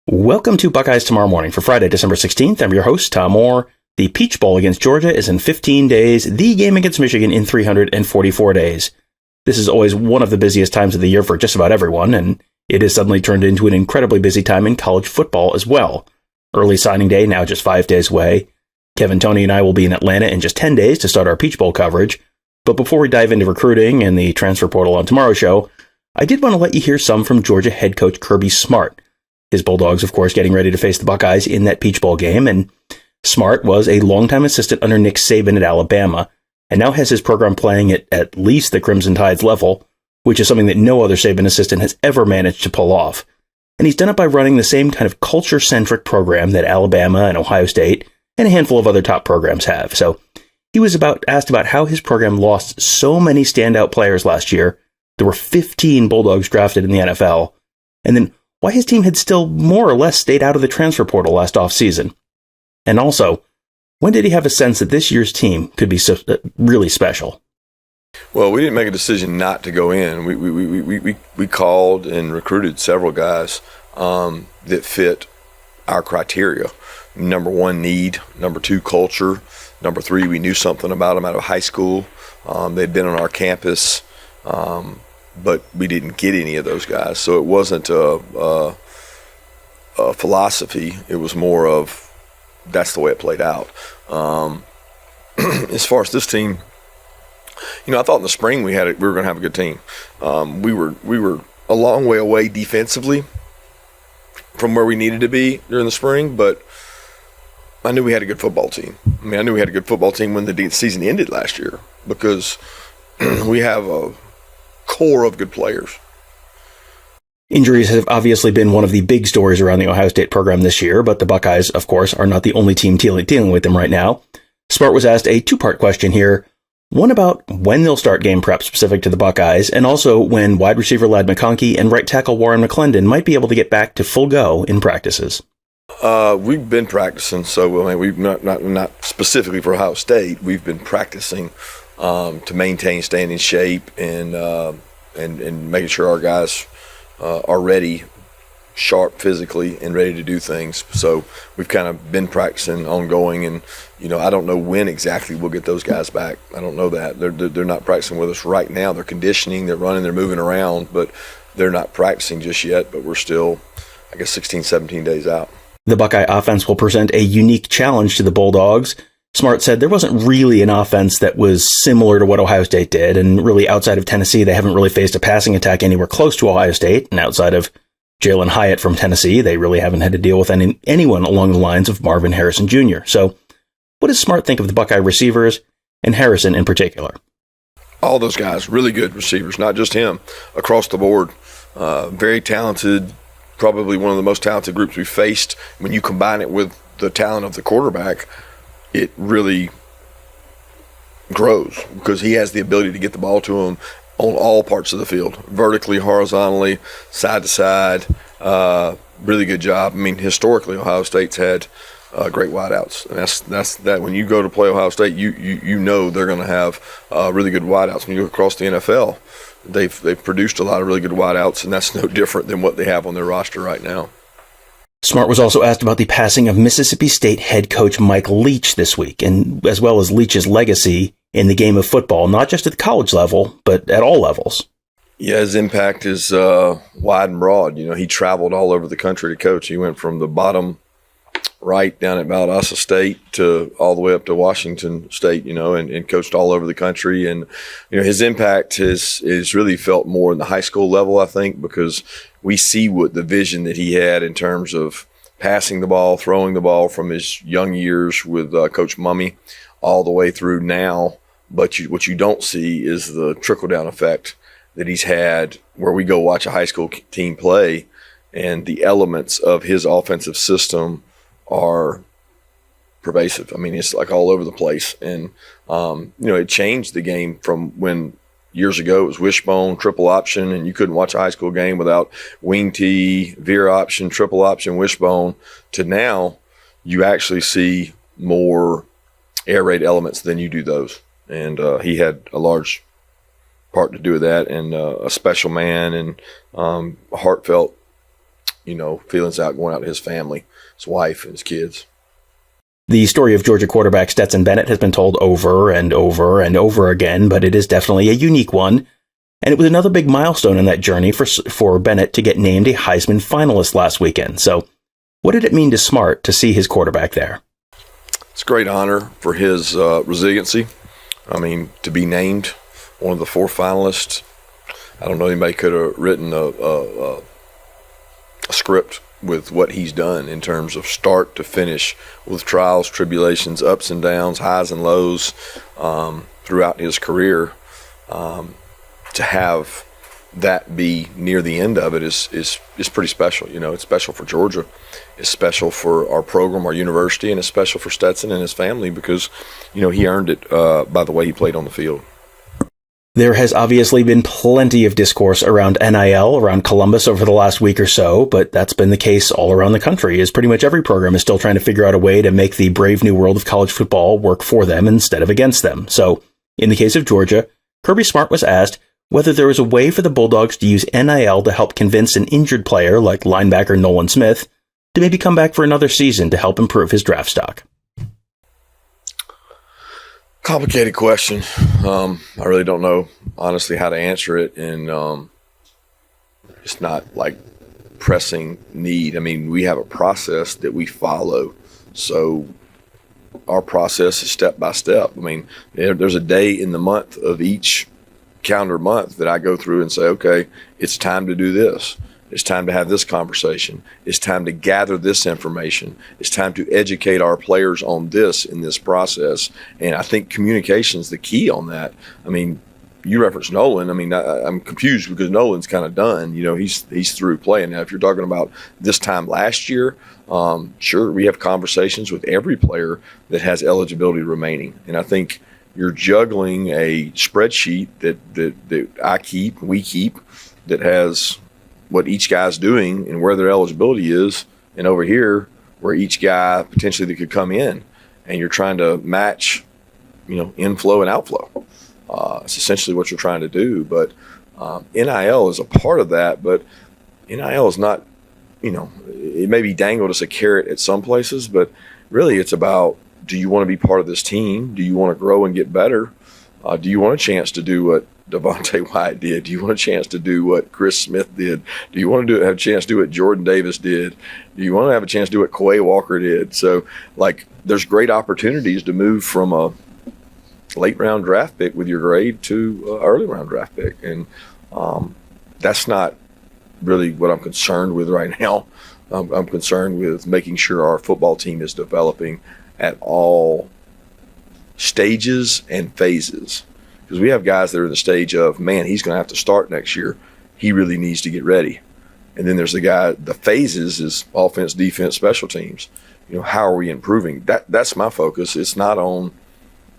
Welcome to Buckeyes Tomorrow Morning for Friday, December 16th. I'm your host, Tom Orr. The Peach Bowl against Georgia is in 15 days, the game against Michigan in 344 days. This is always one of the busiest times of the year for just about everyone, and it has suddenly turned into an incredibly busy time in college football as well. Early signing day now just 5 days away. Kevin, Tony, and I will be in Atlanta in just 10 days to start our Peach Bowl coverage. But before we dive into recruiting and the transfer portal on tomorrow's show, I did want to let you hear some from Georgia head coach Kirby Smart. His Bulldogs, of course, getting ready to face the Buckeyes in that Peach Bowl game, and Smart was a longtime assistant under Nick Saban at Alabama, and now has his program playing at least the Crimson Tide's level, which is something that no other Saban assistant has ever managed to pull off. And he's done it by running the same kind of culture-centric program that Alabama and Ohio State and a handful of other top programs have. So he was asked about how his program lost so many standout players last year. There were 15 Bulldogs drafted in the NFL, and then why his team had still more or less stayed out of the transfer portal last offseason. And also, when did he have a sense that this year's team could be really special? Well, we didn't make a decision not to go in. We called and recruited several guys that fit our criteria. Number one, need. Number two, culture. Number three, we knew something about them out of high school. They'd been on our campus. But we didn't get any of those guys. So it wasn't a philosophy. It was more of that's the way it played out. As far as this team, I thought in the spring we were going to have a good team. We were a long way away defensively from where we needed to be during the spring, but I knew we had a good football team. I knew we had a good football team when the season ended last year because we have a core of good players. Injuries have obviously been one of the big stories around the Ohio State program this year, but the Buckeyes, of course, are not the only team dealing with them right now. Smart was asked a two-part question here. One about when they'll start game prep specific to the Buckeyes, and also when wide receiver lad McConkey and right tackle Warren McClendon might be able to get back to full go in practices. We've been practicing, so we've not specifically for Ohio State. We've been practicing to maintain staying in shape and making sure our guys are ready, sharp physically, and ready to do things. So we've kind of been practicing ongoing, and I don't know when exactly we'll get those guys back. I don't know that. They're not practicing with us right now. They're conditioning, they're running, they're moving around, but they're not practicing just yet. But we're still, 16, 17 days out. The Buckeye offense will present a unique challenge to the Bulldogs. Smart said there wasn't really an offense that was similar to what Ohio State did, and really outside of Tennessee, they haven't really faced a passing attack anywhere close to Ohio State, and outside of Jalen Hyatt from Tennessee, they really haven't had to deal with anyone along the lines of Marvin Harrison Jr. So what does Smart think of the Buckeye receivers, and Harrison in particular? All those guys, really good receivers, not just him, across the board. Very talented, probably one of the most talented groups we've faced. When you combine it with the talent of the quarterback, it really grows because he has the ability to get the ball to him on all parts of the field, vertically, horizontally, side to side. Really good job. Historically, Ohio State's had great wideouts, and that's that. When you go to play Ohio State, you know they're going to have really good wideouts. When you go across the NFL, they've produced a lot of really good wideouts, and that's no different than what they have on their roster right now. Smart was also asked about the passing of Mississippi State head coach Mike Leach this week, and as well as Leach's legacy in the game of football, not just at the college level, but at all levels. Yeah, his impact is wide and broad. He traveled all over the country to coach. He went from the bottom right down at Valdosta State to all the way up to Washington State, and coached all over the country. And, his impact is really felt more in the high school level, I think, because we see what the vision that he had in terms of passing the ball, throwing the ball from his young years with Coach Mummy all the way through now. But what you don't see is the trickle-down effect that he's had where we go watch a high school team play and the elements of his offensive system are pervasive. It's like all over the place. And, it changed the game from when years ago it was wishbone, triple option, and you couldn't watch a high school game without wing tee, veer option, triple option, wishbone, to now you actually see more air raid elements than you do those. And he had a large part to do with that, and a special man, and a heartfelt feelings out going out to his family, his wife and his kids. The story of Georgia quarterback Stetson Bennett has been told over and over and over again, but it is definitely a unique one. And it was another big milestone in that journey for Bennett to get named a Heisman finalist last weekend. So what did it mean to Smart to see his quarterback there? It's a great honor for his resiliency. I mean, to be named one of the 4 finalists, I don't know anybody could have written a script with what he's done in terms of start to finish, with trials, tribulations, ups and downs, highs and lows throughout his career. To have that be near the end of it is pretty special. It's special for Georgia. It's special for our program, our university, and it's special for Stetson and his family because, he earned it by the way he played on the field. There has obviously been plenty of discourse around NIL around Columbus over the last week or so, but that's been the case all around the country, as pretty much every program is still trying to figure out a way to make the brave new world of college football work for them instead of against them. So, in the case of Georgia, Kirby Smart was asked whether there was a way for the Bulldogs to use NIL to help convince an injured player like linebacker Nolan Smith to maybe come back for another season to help improve his draft stock. Complicated question. I really don't know, honestly, how to answer it. And it's not like pressing need. I mean, we have a process that we follow. So our process is step by step. I mean, there's a day in the month of each calendar month that I go through and say, okay, it's time to do this. It's time to have this conversation. It's time to gather this information. It's time to educate our players on this in this process. And I think communication is the key on that. I mean, you referenced Nolan. I mean, I'm confused because Nolan's kind of done. He's through playing. Now, if you're talking about this time last year, sure, we have conversations with every player that has eligibility remaining. And I think you're juggling a spreadsheet that we keep, that has what each guy's doing and where their eligibility is, and over here where each guy potentially that could come in, and you're trying to match, inflow and outflow. It's essentially what you're trying to do. But NIL is a part of that, but NIL is not, it may be dangled as a carrot at some places, but really it's about, do you want to be part of this team? Do you want to grow and get better? Do you want a chance to do what Devontae White did? Do you want a chance to do what Chris Smith did? Do you want to have a chance to do what Jordan Davis did? Do you want to have a chance to do what Quay Walker did? So, there's great opportunities to move from a late round draft pick with your grade to an early round draft pick. And that's not really what I'm concerned with right now. I'm concerned with making sure our football team is developing at all stages and phases, because we have guys that are in the stage of, man, he's going to have to start next year. He really needs to get ready. And then there's the phases is offense, defense, special teams. How are we improving? That's my focus. It's not on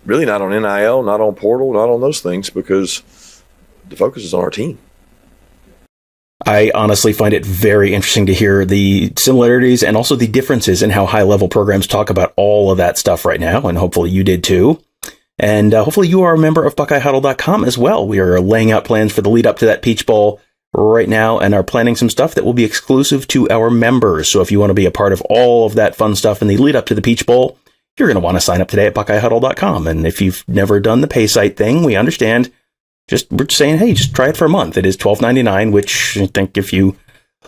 NIL, not on portal, not on those things, because the focus is on our team. I honestly find it very interesting to hear the similarities and also the differences in how high-level programs talk about all of that stuff right now, and hopefully you did too. And hopefully you are a member of BuckeyeHuddle.com as well. We are laying out plans for the lead up to that Peach Bowl right now and are planning some stuff that will be exclusive to our members. So if you want to be a part of all of that fun stuff in the lead up to the Peach Bowl, you're going to want to sign up today at BuckeyeHuddle.com. And if you've never done the pay site thing, we understand. We're just saying, hey, just try it for a month. It is $12.99, which I think if you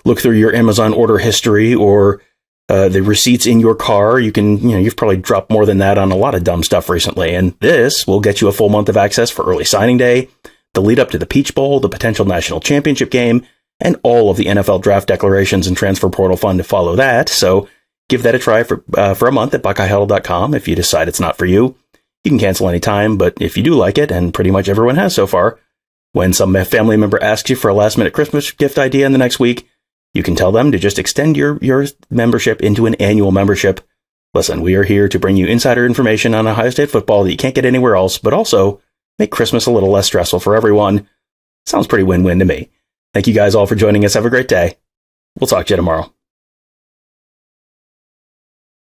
look through your Amazon order history or the receipts in your car, you've probably dropped more than that on a lot of dumb stuff recently. And this will get you a full month of access for early signing day, the lead up to the Peach Bowl, the potential national championship game, and all of the NFL draft declarations and transfer portal fun to follow that. So give that a try for a month at BuckeyeHuddle.com. If you decide it's not for you, you can cancel anytime, but if you do like it, and pretty much everyone has so far, when some family member asks you for a last-minute Christmas gift idea in the next week, you can tell them to just extend your membership into an annual membership. Listen, we are here to bring you insider information on Ohio State football that you can't get anywhere else, but also make Christmas a little less stressful for everyone. Sounds pretty win-win to me. Thank you guys all for joining us. Have a great day. We'll talk to you tomorrow.